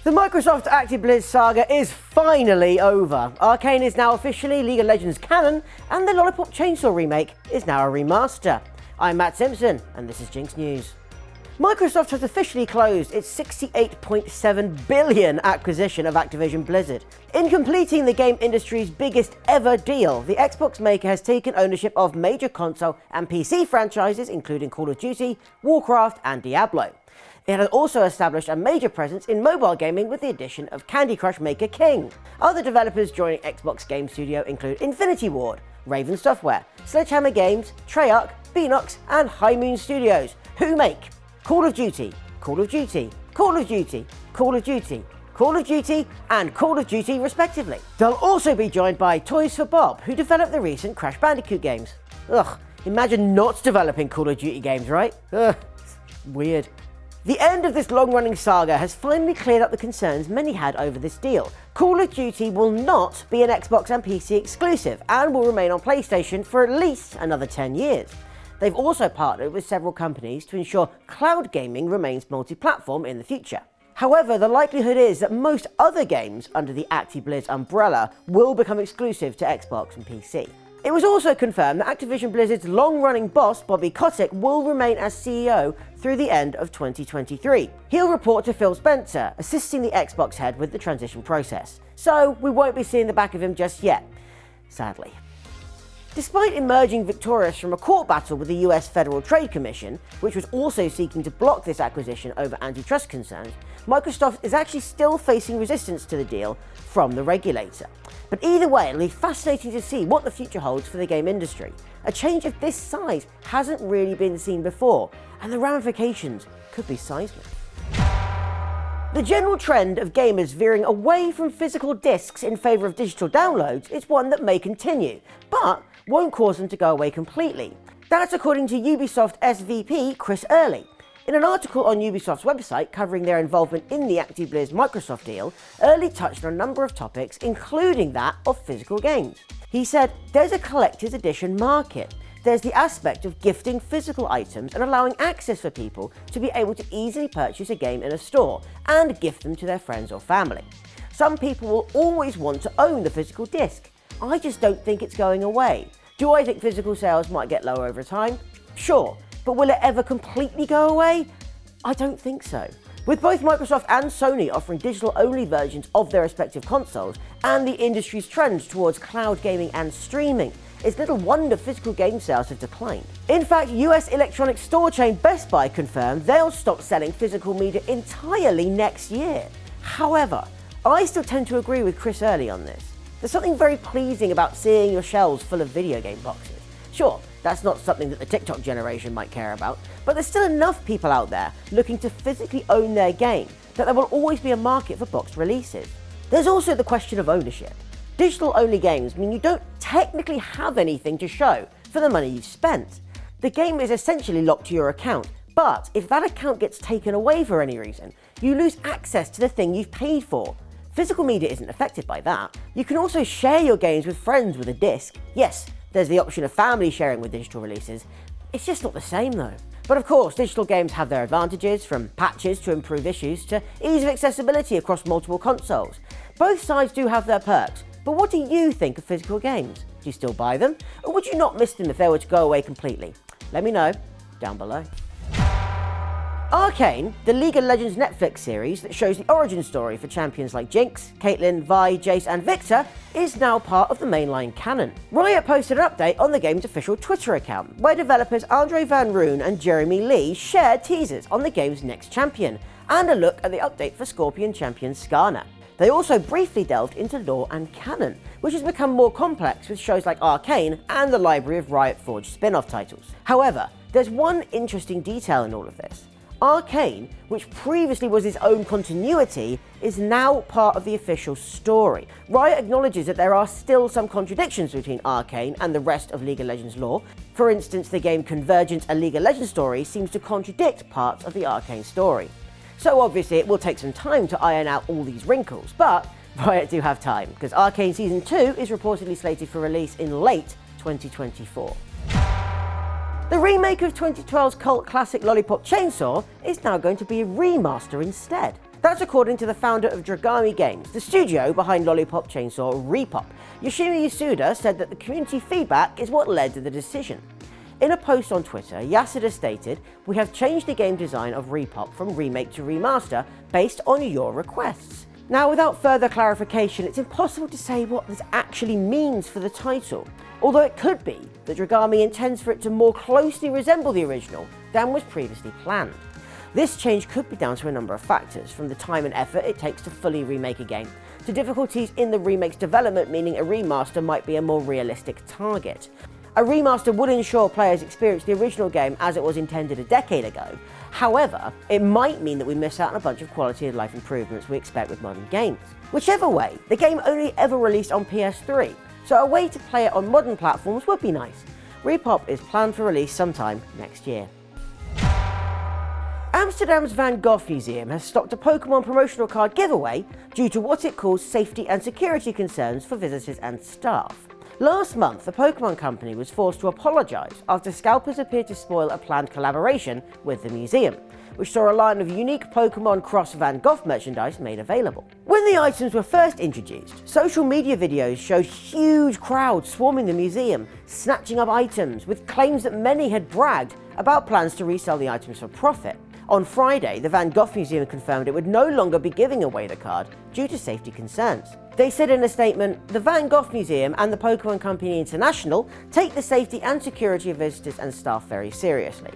The Microsoft Actiblizz saga is finally over. Arcane is now officially League of Legends canon, and the Lollipop Chainsaw remake is now a remaster. I'm Matt Simpson, and this is GINX News. Microsoft has officially closed its $68.7 billion acquisition of Activision Blizzard. In completing the game industry's biggest ever deal, the Xbox maker has taken ownership of major console and PC franchises including Call of Duty, Warcraft, and Diablo. It has also established a major presence in mobile gaming with the addition of Candy Crush maker King. Other developers joining Xbox Game Studio include Infinity Ward, Raven Software, Sledgehammer Games, Treyarch, Beenox, and High Moon Studios, who make Call of Duty, Call of Duty, Call of Duty, Call of Duty, Call of Duty, and Call of Duty respectively. They'll also be joined by Toys for Bob, who developed the recent Crash Bandicoot games. Ugh, imagine not developing Call of Duty games, right? Ugh, weird. The end of this long-running saga has finally cleared up the concerns many had over this deal. Call of Duty will not be an Xbox and PC exclusive and will remain on PlayStation for at least another 10 years. They've also partnered with several companies to ensure cloud gaming remains multi-platform in the future. However, the likelihood is that most other games under the Actiblizz umbrella will become exclusive to Xbox and PC. It was also confirmed that Activision Blizzard's long-running boss, Bobby Kotick, will remain as CEO through the end of 2023. He'll report to Phil Spencer, assisting the Xbox head with the transition process. So we won't be seeing the back of him just yet, sadly. Despite emerging victorious from a court battle with the US Federal Trade Commission, which was also seeking to block this acquisition over antitrust concerns, Microsoft is actually still facing resistance to the deal from the regulator. But either way, it'll be fascinating to see what the future holds for the game industry. A change of this size hasn't really been seen before, and the ramifications could be seismic. The general trend of gamers veering away from physical discs in favour of digital downloads is one that may continue, but won't cause them to go away completely. That's according to Ubisoft SVP Chris Early. In an article on Ubisoft's website covering their involvement in the Actiblizz Microsoft deal, Early touched on a number of topics, including that of physical games. He said, there's a collector's edition market. There's the aspect of gifting physical items and allowing access for people to be able to easily purchase a game in a store and gift them to their friends or family. Some people will always want to own the physical disc. I just don't think it's going away. Do I think physical sales might get lower over time? Sure, but will it ever completely go away? I don't think so. With both Microsoft and Sony offering digital-only versions of their respective consoles and the industry's trend towards cloud gaming and streaming, it's little wonder physical game sales have declined. In fact, US electronics store chain Best Buy confirmed they'll stop selling physical media entirely next year. However, I still tend to agree with Chris Early on this. There's something very pleasing about seeing your shelves full of video game boxes. Sure, that's not something that the TikTok generation might care about, but there's still enough people out there looking to physically own their game that there will always be a market for boxed releases. There's also the question of ownership. Digital-only games mean you don't technically have anything to show for the money you've spent. The game is essentially locked to your account, but if that account gets taken away for any reason, you lose access to the thing you've paid for. Physical media isn't affected by that. You can also share your games with friends with a disc. Yes, there's the option of family sharing with digital releases. It's just not the same though. But of course, digital games have their advantages, from patches to improve issues to ease of accessibility across multiple consoles. Both sides do have their perks, but what do you think of physical games? Do you still buy them? Or would you not miss them if they were to go away completely? Let me know down below. Arcane, the League of Legends Netflix series that shows the origin story for champions like GINX, Caitlyn, Vi, Jace and Victor, is now part of the mainline canon. Riot posted an update on the game's official Twitter account, where developers Andre Van Roon and Jeremy Lee shared teasers on the game's next champion, and a look at the update for Scorpion champion Skarner. They also briefly delved into lore and canon, which has become more complex with shows like Arcane and the library of Riot Forge spin-off titles. However, there's one interesting detail in all of this. Arcane, which previously was its own continuity, is now part of the official story. Riot acknowledges that there are still some contradictions between Arcane and the rest of League of Legends lore. For instance, the game Convergence, a League of Legends story, seems to contradict parts of the Arcane story. So obviously it will take some time to iron out all these wrinkles, but Riot do have time, because Arcane Season 2 is reportedly slated for release in late 2024. The remake of 2012's cult classic Lollipop Chainsaw is now going to be a remaster instead. That's according to the founder of Dragami Games, the studio behind Lollipop Chainsaw Repop. Yoshimi Yasuda said that the community feedback is what led to the decision. In a post on Twitter, Yasuda stated, "We have changed the game design of Repop from remake to remaster based on your requests." Now, without further clarification, it's impossible to say what this actually means for the title, although it could be that Dragami intends for it to more closely resemble the original than was previously planned. This change could be down to a number of factors, from the time and effort it takes to fully remake a game, to difficulties in the remake's development, meaning a remaster might be a more realistic target. A remaster would ensure players experience the original game as it was intended a decade ago. However, it might mean that we miss out on a bunch of quality of life improvements we expect with modern games. Whichever way, the game only ever released on PS3, so a way to play it on modern platforms would be nice. Repop is planned for release sometime next year. Amsterdam's Van Gogh Museum has stopped a Pokemon promotional card giveaway due to what it calls safety and security concerns for visitors and staff. Last month, the Pokemon company was forced to apologise after scalpers appeared to spoil a planned collaboration with the museum, which saw a line of unique Pokemon Cross Van Gogh merchandise made available. When the items were first introduced, social media videos showed huge crowds swarming the museum, snatching up items, with claims that many had bragged about plans to resell the items for profit. On Friday, the Van Gogh Museum confirmed it would no longer be giving away the card due to safety concerns. They said in a statement, "The Van Gogh Museum and the Pokemon Company International take the safety and security of visitors and staff very seriously.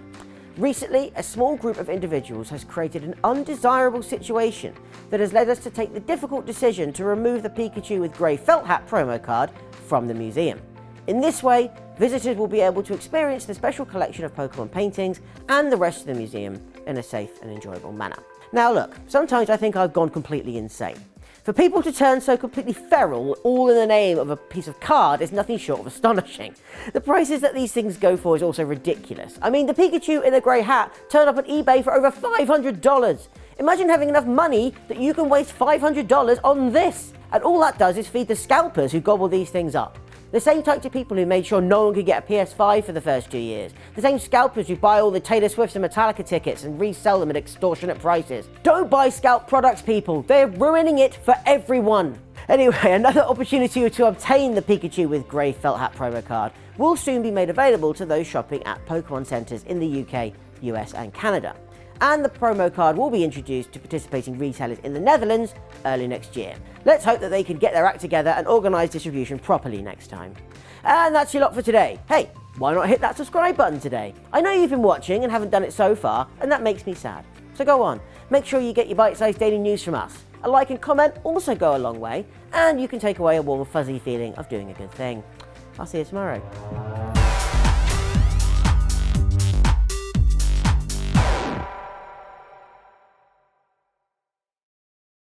Recently, a small group of individuals has created an undesirable situation that has led us to take the difficult decision to remove the Pikachu with grey felt hat promo card from the museum. In this way, visitors will be able to experience the special collection of Pokemon paintings and the rest of the museum in a safe and enjoyable manner." Now look, sometimes I think I've gone completely insane. For people to turn so completely feral, all in the name of a piece of card, is nothing short of astonishing. The prices that these things go for is also ridiculous. I mean, the Pikachu in a grey hat turned up on eBay for over $500. Imagine having enough money that you can waste $500 on this. And all that does is feed the scalpers who gobble these things up. The same types of people who made sure no one could get a PS5 for the first 2 years. The same scalpers who buy all the Taylor Swift and Metallica tickets and resell them at extortionate prices. Don't buy scalp products, people. They're ruining it for everyone. Anyway, another opportunity to obtain the Pikachu with grey felt hat promo card will soon be made available to those shopping at Pokemon centres in the UK, US and Canada. And the promo card will be introduced to participating retailers in the Netherlands early next year. Let's hope that they can get their act together and organise distribution properly next time. And that's your lot for today. Hey, why not hit that subscribe button today? I know you've been watching and haven't done it so far, and that makes me sad. So go on, make sure you get your bite-sized daily news from us. A like and comment also go a long way, and you can take away a warm fuzzy feeling of doing a good thing. I'll see you tomorrow.